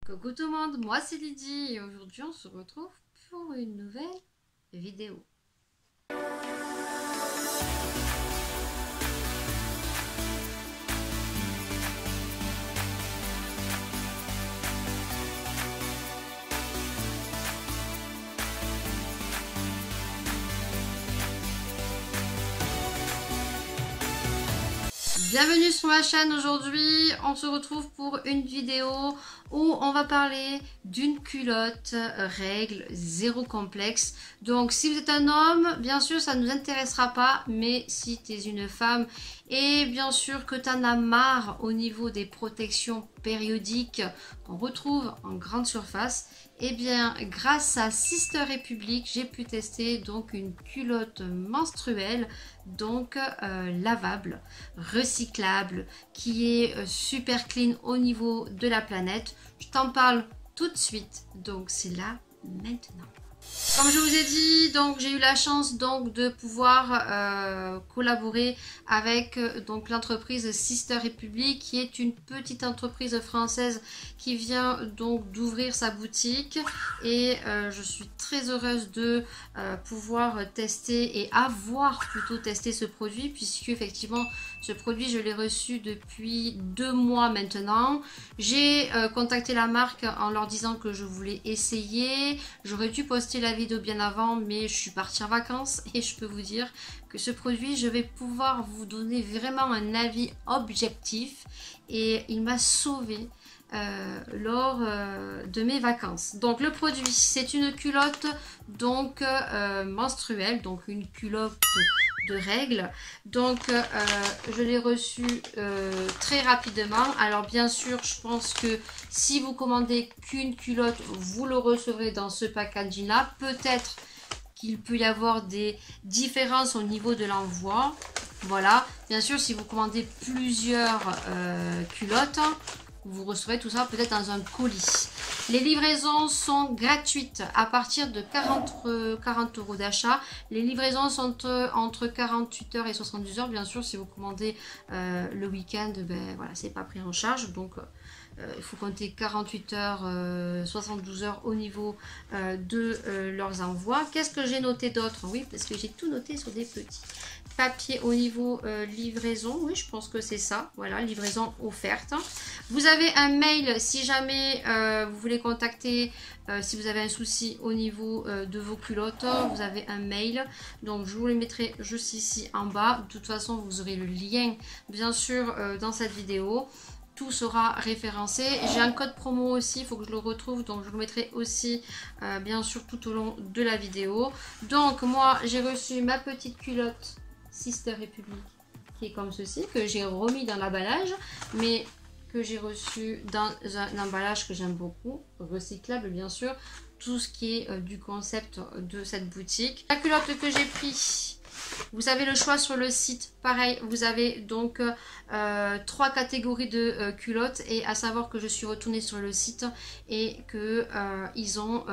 Coucou tout le monde, moi c'est Lydie et aujourd'hui on se retrouve pour une nouvelle vidéo. Bienvenue sur ma chaîne. Aujourd'hui on se retrouve pour une vidéo où on va parler d'une culotte règle zéro complexe. Donc si vous êtes un homme, bien sûr ça ne nous intéressera pas, mais si tu es une femme et bien sûr que tu en as marre au niveau des protections périodiques qu'on retrouve en grande surface, et bien grâce à Sister Republic j'ai pu tester donc une culotte menstruelle, donc lavable, recyclable, qui est super clean au niveau de la planète. Je t'en parle tout de suite, donc c'est là maintenant. Comme je vous ai dit, donc j'ai eu la chance donc de pouvoir collaborer avec donc l'entreprise Sister Republic, qui est une petite entreprise française qui vient donc d'ouvrir sa boutique, et je suis très heureuse de pouvoir tester et avoir plutôt testé ce produit, puisque effectivement ce produit je l'ai reçu depuis 2 mois maintenant. J'ai contacté la marque en leur disant que je voulais essayer. J'aurais dû poster la vidéo bien avant, mais je suis partie en vacances et je peux vous dire que ce produit, je vais pouvoir vous donner vraiment un avis objectif, et il m'a sauvé lors de mes vacances. Donc le produit, c'est une culotte donc menstruelle, donc une culotte de règles. Donc je l'ai reçu très rapidement. Alors bien sûr, je pense que si vous commandez qu'une culotte, vous le recevrez dans ce packaging là. Peut-être qu'il peut y avoir des différences au niveau de l'envoi. Voilà, bien sûr si vous commandez plusieurs culottes, vous recevrez tout ça peut-être dans un colis. Les livraisons sont gratuites à partir de 40 € d'achat. Les livraisons sont entre 48 heures et 72 heures. Bien sûr, si vous commandez le week-end, ben voilà, c'est pas pris en charge. Donc il faut compter 48 heures, 72 heures au niveau de leurs envois. Qu'est-ce que j'ai noté d'autre? Oui, parce que j'ai tout noté sur des petits papiers au niveau livraison. Oui, je pense que c'est ça. Voilà, livraison offerte. Vous avez un mail si jamais vous voulez contacter, si vous avez un souci au niveau de vos culottes. Vous avez un mail, donc je vous le mettrai juste ici en bas. De toute façon, vous aurez le lien bien sûr dans cette vidéo. Tout sera référencé. J'ai un code promo aussi, il faut que je le retrouve, donc je le mettrai aussi bien sûr tout au long de la vidéo. Donc moi j'ai reçu ma petite culotte Sister Republic qui est comme ceci, que j'ai remis dans l'emballage, mais que j'ai reçu dans un emballage que j'aime beaucoup, recyclable bien sûr, tout ce qui est du concept de cette boutique. La culotte que j'ai pris, vous avez le choix sur le site, pareil, vous avez donc 3 catégories de culottes, et à savoir que je suis retournée sur le site et que ils ont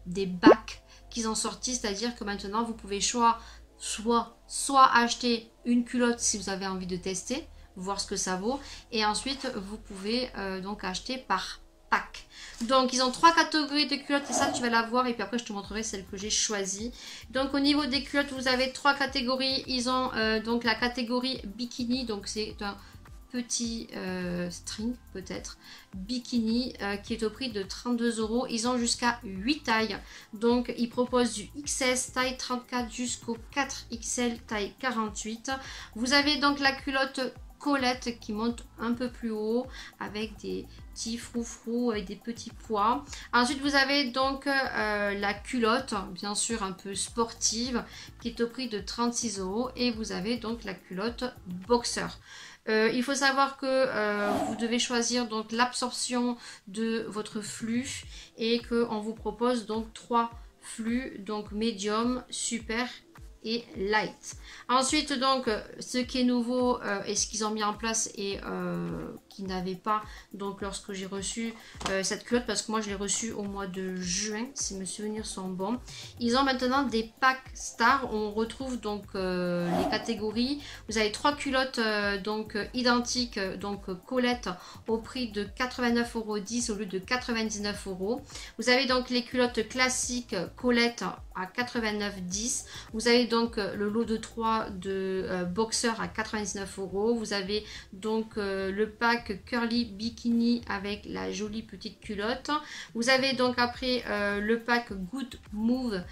des bacs qu'ils ont sortis, c'est-à-dire que maintenant vous pouvez soit acheter une culotte si vous avez envie de tester, voir ce que ça vaut, et ensuite vous pouvez donc acheter par pack. Donc ils ont 3 catégories de culottes, et ça tu vas la voir, et puis après je te montrerai celle que j'ai choisie. Donc au niveau des culottes, vous avez 3 catégories. Ils ont donc la catégorie bikini, donc c'est un petit string peut-être bikini qui est au prix de 32 €. Ils ont jusqu'à 8 tailles, donc ils proposent du XS taille 34 jusqu'au 4XL taille 48. Vous avez donc la culotte Colette qui monte un peu plus haut avec des petits froufrous et des petits pois. Ensuite vous avez donc la culotte bien sûr un peu sportive qui est au prix de 36 €, et vous avez donc la culotte boxer. Il faut savoir que vous devez choisir donc l'absorption de votre flux, et qu'on vous propose donc 3 flux, donc médium, super et light. Ensuite donc ce qui est nouveau et ce qu'ils ont mis en place et qui n'avait pas donc lorsque j'ai reçu cette culotte, parce que moi je l'ai reçue au mois de juin si mes souvenirs sont bons. Ils ont maintenant des packs stars où on retrouve donc les catégories. Vous avez 3 culottes donc identiques, donc Colette au prix de 89,10 € au lieu de 99 €. Vous avez donc les culottes classiques Colette à 89,10 €. Vous avez donc le lot de 3 de boxer à 99 €. Vous avez donc le pack curly bikini avec la jolie petite culotte. Vous avez donc après le pack good mood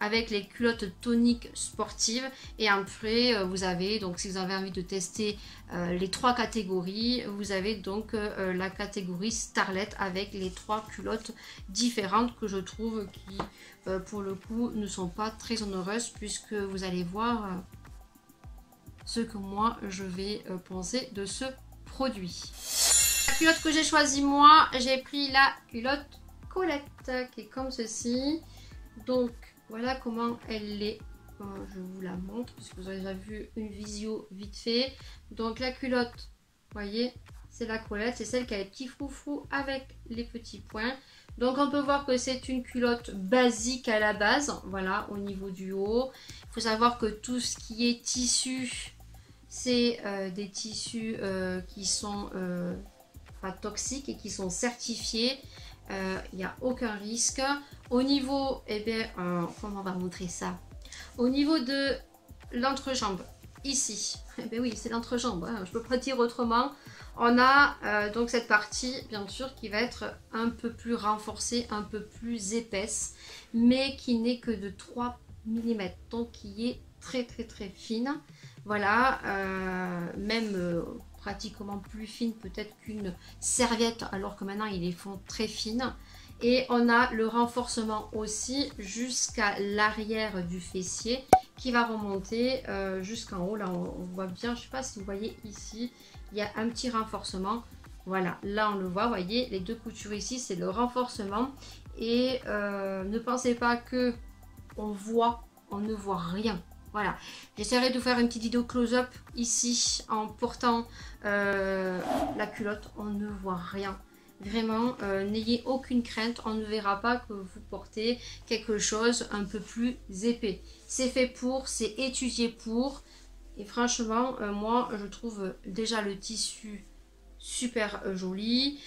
avec les culottes toniques sportives. Et après vous avez donc, si vous avez envie de tester les 3 catégories, vous avez donc la catégorie starlet avec les 3 culottes différentes que je trouve qui pour le coup ne sont pas très onéreuses, puisque vous allez voir ce que moi je vais penser de ce produit. La culotte que j'ai choisie moi, j'ai pris la culotte Colette qui est comme ceci. Donc voilà comment elle est. Je vous la montre puisque vous avez déjà vu une visio vite fait. Donc la culotte, vous voyez, c'est la Colette, c'est celle qui a les petits froufrous avec les petits points. Donc on peut voir que c'est une culotte basique à la base, voilà, au niveau du haut. Il faut savoir que tout ce qui est tissu, c'est des tissus qui sont pas toxiques et qui sont certifiés. Il n'y a aucun risque. Au niveau, eh bien, comment on va montrer ça? Au niveau de l'entrejambe, ici, eh bien oui, c'est l'entrejambe, hein, je peux pas dire autrement. On a donc cette partie, bien sûr, qui va être un peu plus renforcée, un peu plus épaisse, mais qui n'est que de 3 mm, donc qui est très fine. Voilà, même pratiquement plus fine peut-être qu'une serviette, alors que maintenant ils les font très fines. Et on a le renforcement aussi jusqu'à l'arrière du fessier qui va remonter jusqu'en haut. Là on voit bien, je ne sais pas si vous voyez ici, il y a un petit renforcement. Voilà, là on le voit, vous voyez, les 2 coutures ici, c'est le renforcement. Et ne pensez pas que on ne voit rien. Voilà, j'essaierai de faire une petite vidéo close-up ici en portant la culotte, on ne voit rien. Vraiment, n'ayez aucune crainte, on ne verra pas que vous portez quelque chose un peu plus épais. C'est fait pour, c'est étudié pour. Et franchement, moi, je trouve déjà le tissu super joli.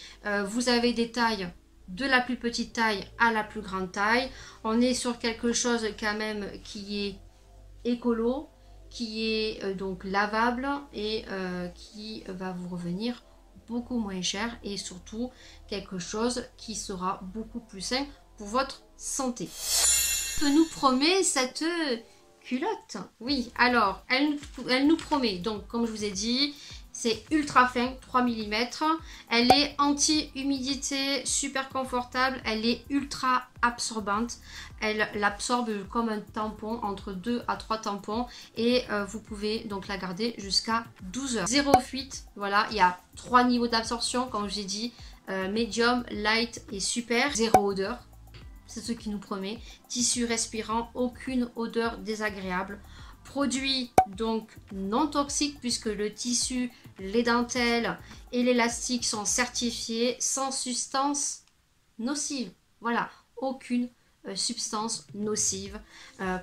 Vous avez des tailles de la plus petite taille à la plus grande taille. On est sur quelque chose quand même qui est écolo, qui est donc lavable et qui va vous revenir beaucoup moins cher, et surtout quelque chose qui sera beaucoup plus sain pour votre santé. Que nous promet cette culotte? Oui, alors elle nous promet, donc comme je vous ai dit, c'est ultra fin, 3 mm. Elle est anti-humidité, super confortable. Elle est ultra absorbante. Elle l'absorbe comme un tampon, entre 2 à 3 tampons. Et vous pouvez donc la garder jusqu'à 12 heures. Zéro fuite, voilà. Il y a 3 niveaux d'absorption, comme j'ai dit. Medium, light et super. Zéro odeur. C'est ce qui nous promet. Tissu respirant, aucune odeur désagréable. Produit donc non toxique puisque le tissu, les dentelles et l'élastique sont certifiés sans substance nocive. Voilà, aucune substance nocive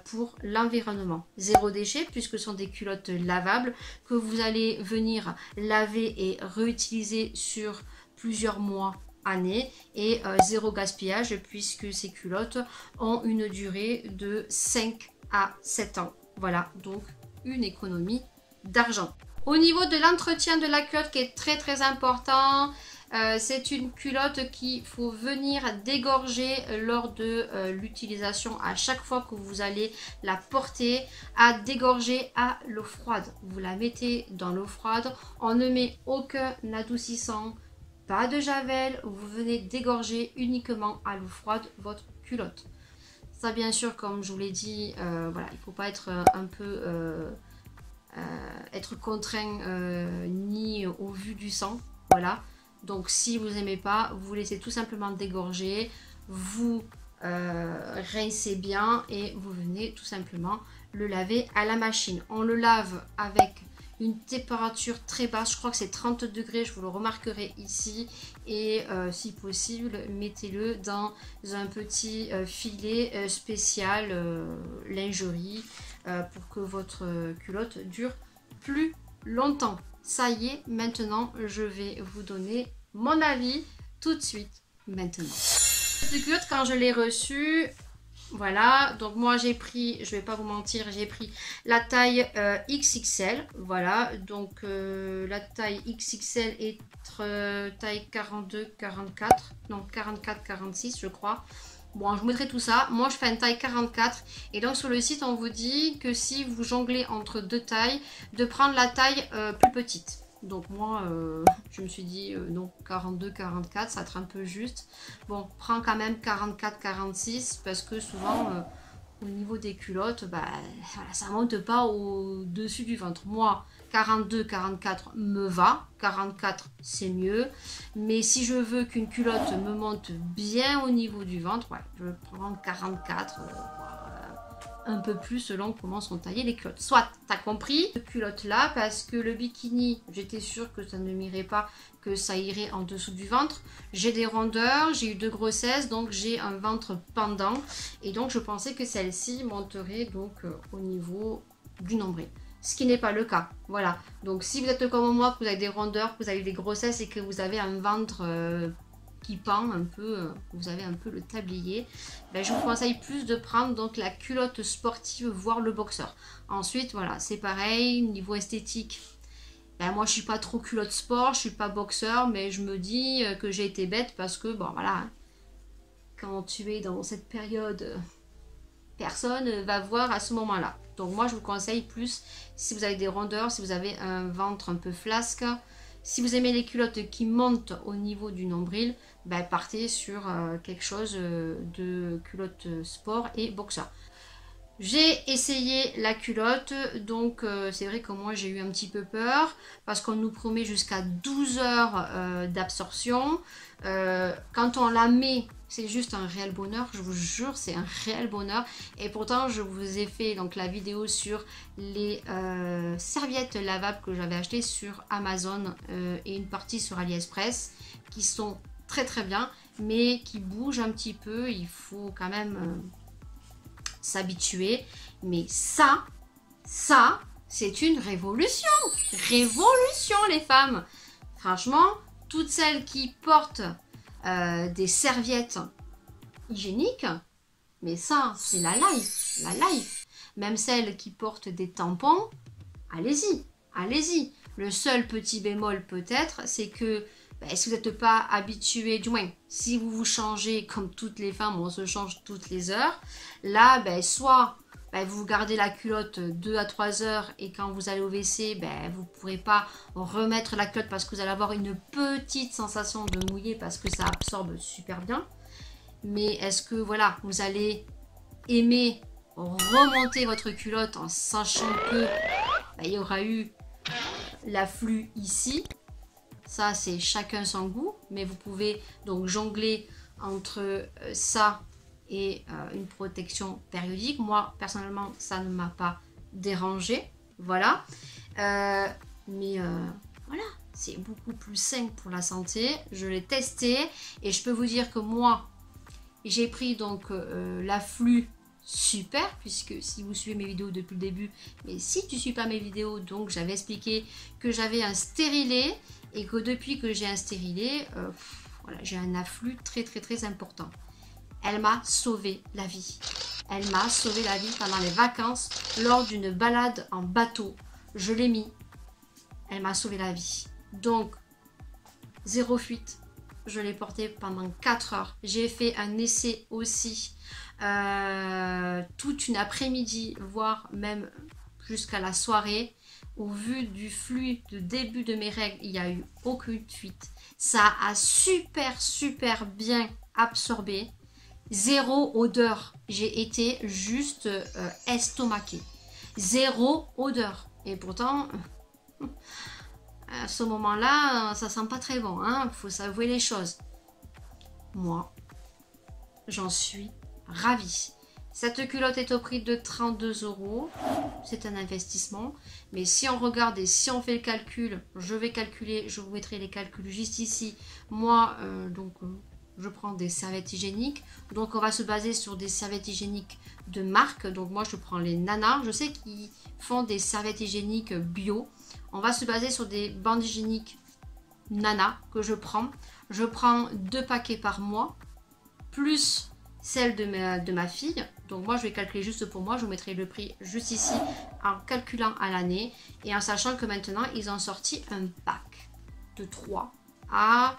pour l'environnement. Zéro déchet puisque ce sont des culottes lavables que vous allez venir laver et réutiliser sur plusieurs mois, années, et zéro gaspillage puisque ces culottes ont une durée de 5 à 7 ans. Voilà, donc une économie d'argent. Au niveau de l'entretien de la culotte qui est très important, c'est une culotte qu'il faut venir dégorger lors de l'utilisation à chaque fois que vous allez la porter, à dégorger à l'eau froide. Vous la mettez dans l'eau froide, on ne met aucun adoucissant, pas de javel, vous venez dégorger uniquement à l'eau froide votre culotte. Ça, bien sûr, comme je vous l'ai dit, voilà, il ne faut pas être un peu être contraint ni au vu du sang. Voilà. Donc, si vous n'aimez pas, vous laissez tout simplement dégorger, vous rincez bien et vous venez tout simplement le laver à la machine. On le lave avec une température très basse, je crois que c'est 30 degrés, je vous le remarquerai ici. Et si possible, mettez-le dans un petit filet spécial lingerie pour que votre culotte dure plus longtemps. Ça y est, maintenant je vais vous donner mon avis tout de suite maintenant. Cette culotte, quand je l'ai reçue, voilà, donc moi j'ai pris, je vais pas vous mentir, j'ai pris la taille XXL, voilà, donc la taille XXL est taille 42-44, non 44-46 je crois. Bon, je vous mettrai tout ça. Moi, je fais une taille 44. Et donc, sur le site, on vous dit que si vous jonglez entre deux tailles, de prendre la taille plus petite. Donc, moi, je me suis dit, non, 42-44, ça va être un peu juste. Bon, prends quand même 44-46 parce que souvent, au niveau des culottes, bah, voilà, ça ne monte pas au-dessus du ventre. Moi, 42-44 me va, 44 c'est mieux, mais si je veux qu'une culotte me monte bien au niveau du ventre, ouais, je prends 44, un peu plus selon comment sont taillées les culottes. Soit, t'as compris, cette culotte là, parce que le bikini, j'étais sûre que ça ne m'irait pas, que ça irait en dessous du ventre. J'ai des rondeurs, j'ai eu 2 grossesses, donc j'ai un ventre pendant, et donc je pensais que celle-ci monterait donc au niveau du nombril. Ce qui n'est pas le cas, voilà. Donc si vous êtes comme moi, que vous avez des rondeurs, que vous avez des grossesses et que vous avez un ventre qui pend un peu, vous avez un peu le tablier, ben, je vous conseille plus de prendre donc la culotte sportive, voire le boxeur. Ensuite, voilà, c'est pareil, niveau esthétique. Ben, moi, je suis pas trop culotte sport, je suis pas boxeur, mais je me dis que j'ai été bête parce que, bon, voilà, quand tu es dans cette période, personne va voir à ce moment-là. Donc moi je vous conseille plus si vous avez des rondeurs, si vous avez un ventre un peu flasque, si vous aimez les culottes qui montent au niveau du nombril, ben partez sur quelque chose de culotte sport et boxeur. J'ai essayé la culotte, donc c'est vrai que moi j'ai eu un petit peu peur parce qu'on nous promet jusqu'à 12 heures d'absorption. Quand on la met, c'est juste un réel bonheur, je vous jure, c'est un réel bonheur. Et pourtant, je vous ai fait donc la vidéo sur les serviettes lavables que j'avais achetées sur Amazon et une partie sur AliExpress qui sont très très bien, mais qui bougent un petit peu. Il faut quand même s'habituer. Mais ça, c'est une révolution. Révolution, les femmes. Franchement, toutes celles qui portent des serviettes hygiéniques, mais ça c'est la life, la life. Même celles qui portent des tampons, allez-y, allez-y. Le seul petit bémol peut-être, c'est que ben, si vous n'êtes pas habitué, du moins si vous vous changez comme toutes les femmes, on se change toutes les heures, là ben, soit ben, vous gardez la culotte 2 à 3 heures et quand vous allez au WC, ben, vous ne pourrez pas remettre la culotte parce que vous allez avoir une petite sensation de mouiller parce que ça absorbe super bien. Mais est-ce que voilà, vous allez aimer remonter votre culotte en sachant que ben, il y aura eu l'afflux ici? Ça, c'est chacun son goût, mais vous pouvez donc jongler entre ça et une protection périodique. Moi, personnellement, ça ne m'a pas dérangé. Voilà. Mais voilà, c'est beaucoup plus sain pour la santé. Je l'ai testé et je peux vous dire que moi, j'ai pris donc l'afflux super, puisque si vous suivez mes vidéos depuis le début, mais si tu ne suis pas mes vidéos, donc j'avais expliqué que j'avais un stérilet et que depuis que j'ai un stérilet, voilà, j'ai un afflux très très très important. Elle m'a sauvé la vie. Elle m'a sauvé la vie pendant les vacances, lors d'une balade en bateau. Je l'ai mis. Elle m'a sauvé la vie. Donc, zéro fuite. Je l'ai porté pendant 4 heures. J'ai fait un essai aussi toute une après-midi, voire même jusqu'à la soirée. Au vu du flux de début de mes règles, il n'y a eu aucune fuite. Ça a super bien absorbé. Zéro odeur. J'ai été juste estomaquée. Zéro odeur. Et pourtant, à ce moment-là, ça sent pas très bon. Hein, faut s'avouer les choses. Moi, j'en suis ravie. Cette culotte est au prix de 32 €. C'est un investissement. Mais si on regarde et si on fait le calcul, je vais calculer, je vous mettrai les calculs juste ici. Moi, je prends des serviettes hygiéniques. Donc, on va se baser sur des serviettes hygiéniques de marque. Donc, moi, je prends les Nana. Je sais qu'ils font des serviettes hygiéniques bio. On va se baser sur des bandes hygiéniques Nana que je prends. Je prends 2 paquets par mois, plus celle de ma fille. Donc moi je vais calculer juste pour moi, je vous mettrai le prix juste ici en calculant à l'année et en sachant que maintenant ils ont sorti un pack de 3 à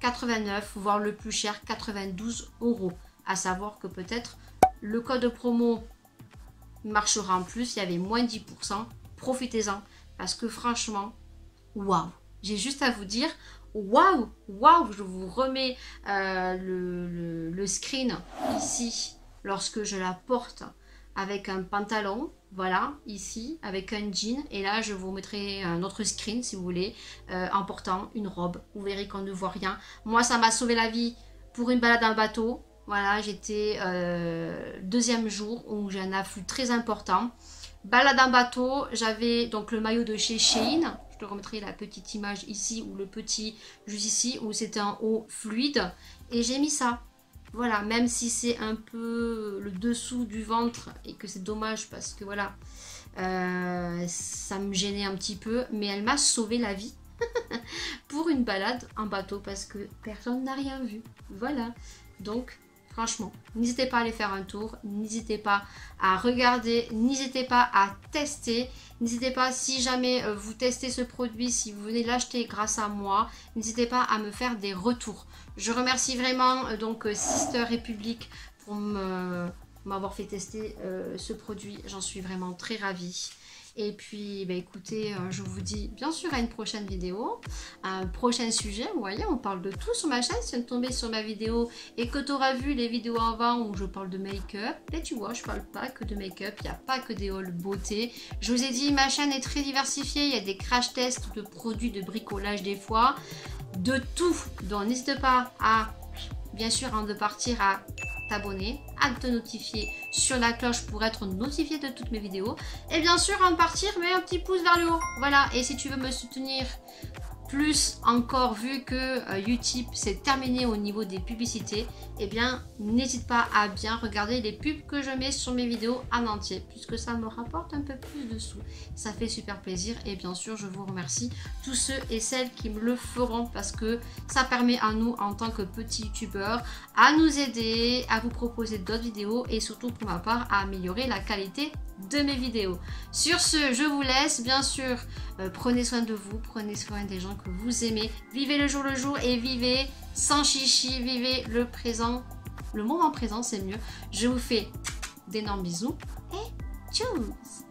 89, voire le plus cher 92 €. À savoir que peut-être le code promo marchera en plus, il y avait moins 10%, profitez-en parce que franchement, waouh, j'ai juste à vous dire waouh, waouh, je vous remets le screen ici lorsque je la porte avec un pantalon, voilà, ici, avec un jean. Et là, je vous mettrai un autre screen, si vous voulez, en portant une robe. Vous verrez qu'on ne voit rien. Moi, ça m'a sauvé la vie pour une balade en bateau. Voilà, j'étais deuxième jour où j'ai un afflux très important. Balade en bateau, j'avais donc le maillot de chez Shein. Je te remettrai la petite image ici ou le petit juste ici où c'était un haut fluide. Et j'ai mis ça. Voilà, même si c'est un peu le dessous du ventre et que c'est dommage parce que voilà, ça me gênait un petit peu. Mais elle m'a sauvé la vie pour une balade en bateau parce que personne n'a rien vu. Voilà, donc franchement, n'hésitez pas à aller faire un tour, n'hésitez pas à regarder, n'hésitez pas à tester, n'hésitez pas si jamais vous testez ce produit, si vous venez l'acheter grâce à moi, n'hésitez pas à me faire des retours. Je remercie vraiment donc Sister Republic pour m'avoir fait tester ce produit, j'en suis vraiment très ravie. Et puis, bah, écoutez, je vous dis bien sûr à une prochaine vidéo, un prochain sujet. Vous voyez, on parle de tout sur ma chaîne. Si tu es tombé sur ma vidéo et que tu auras vu les vidéos avant où je parle de make-up, et tu vois, je parle pas que de make-up, il n'y a pas que des hauls beauté. Je vous ai dit, ma chaîne est très diversifiée. Il y a des crash tests de produits de bricolage des fois, de tout. Donc, n'hésite pas à, bien sûr, avant de partir, à t'abonner, à te notifier sur la cloche pour être notifié de toutes mes vidéos. Et bien sûr, en partir, mets un petit pouce vers le haut. Voilà, et si tu veux me soutenir plus encore, vu que Utip s'est terminé au niveau des publicités, eh bien, n'hésite pas à bien regarder les pubs que je mets sur mes vidéos en entier, puisque ça me rapporte un peu plus de sous. Ça fait super plaisir et bien sûr, je vous remercie tous ceux et celles qui me le feront parce que ça permet à nous, en tant que petits youtubeurs, à nous aider, à vous proposer d'autres vidéos et surtout pour ma part, à améliorer la qualité de mes vidéos. Sur ce, je vous laisse. Bien sûr, prenez soin de vous, prenez soin des gens que vous aimez. Vivez le jour et vivez sans chichi, vivez le présent. Le moment présent, c'est mieux. Je vous fais d'énormes bisous et tchuss!